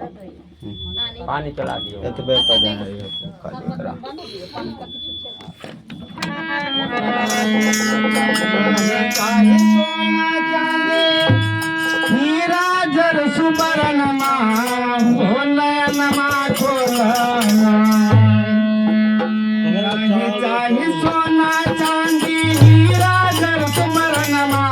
पानी चला दियो एतबे पदन खाली करा चाहे सोना चांदी हीरा जर सुबरनमा भोलनमा खोलना चाहे सोना चांदी हीरा जर सुबरनमा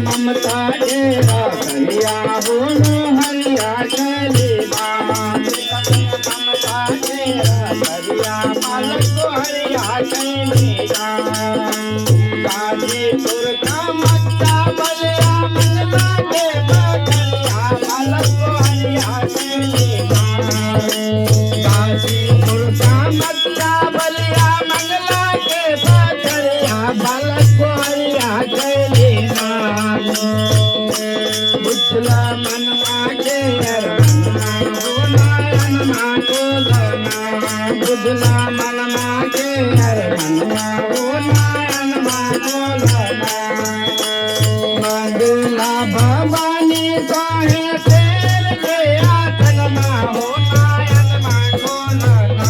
ममता डेरा हरिया बोलो हरिया चले ममता डेरा हरिया मालक हरिया कैलेगा गाजीपुर का मक्का बलिया मंगला के बकरिया बालक को हरिया कैलेगा गाजीपुर का मक्का बलिया मंगला के बकरिया बालक को हरिया कैलेगा बुझला मन मागे नारायण माको लना बुझला मन मागे नारायण माको लना मंगला भवानी काहे तेर के आतन मा हो नारायण माको लना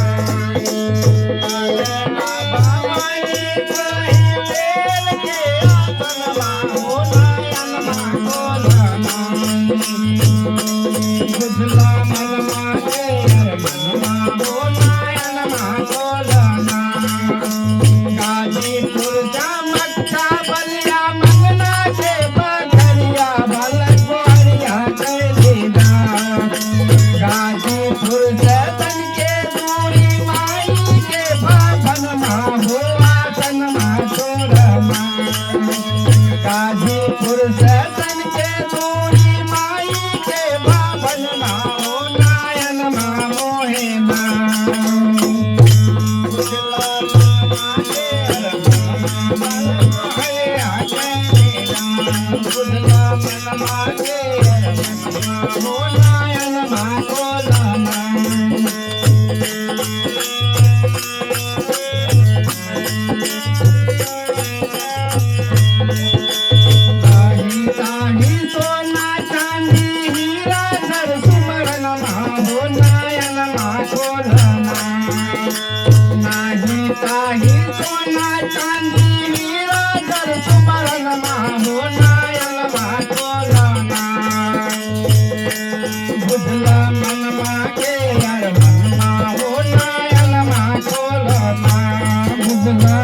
मंगला भवानी काहे तेर के आतन मा हो नारायण माको लना बुझला मन मागे मनवा हो नारायण माको लना गाजीपुर का मक्का बलिया मंगला के बकरिया बालक को हरिया कैलेगा गाजीपुर से तन के दूरी माई के बाभन मा हो आसन मा छोड़मा गाजीपुर से तन के दूरी माई के बाभन मा हो नारायण मा मोहे मा बुझला मागे हरिया कैलेगा बुझला मन मागे हो नारायण मा को लना ताही ताही सोना चांदी हीरा घर सुमरन मा हो नारायण मा को लना नाही ताही सोना चांदी हीरा घर सुमरन मा हो नारायण मा को लना बुझला मन मागे मनवा हो नारायण मा को लना बुझला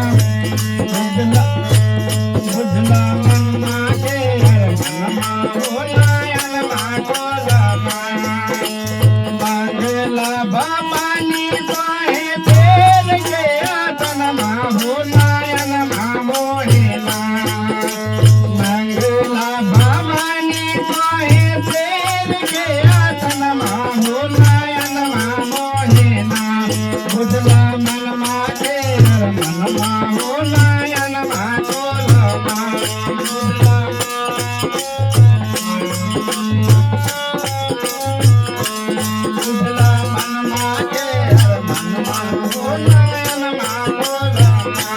बुझला बुझला मन मागे मनवा हो नारायण मा को लना मंगला भवानी काहे तेर के आतन मा हो नारायण मा मोहेला मंगला भवानी काहे तेर के आतन मा हो नारायण मा मोहेला बुझला मन मागे मनवा हो नारायण मा को लना बुझला बुझला मन मागे मनवा हो नारायण मा को लना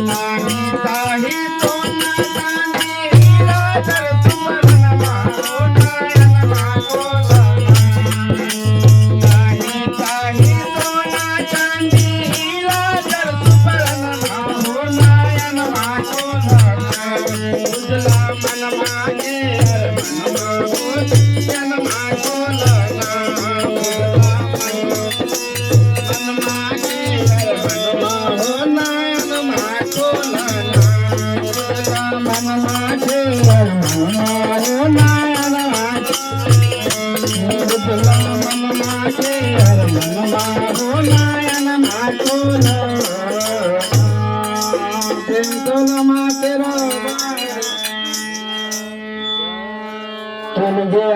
नाही ताही सोना चांदी हीरा घर सुमरन मा हो नारायण मा को लना नाही ताही सोना चांदी हीरा घर सुमरन मा हो नारायण मा को लना बुझला मन मागे मनवा हो नारायण मा को लना बुझला मन मागे मनवा हो नारायण मा को लना बुझला मन मागे मनवा हो नारायण मा बुझला मन मागे मनवा हो नारायण मा को लना माते मुझे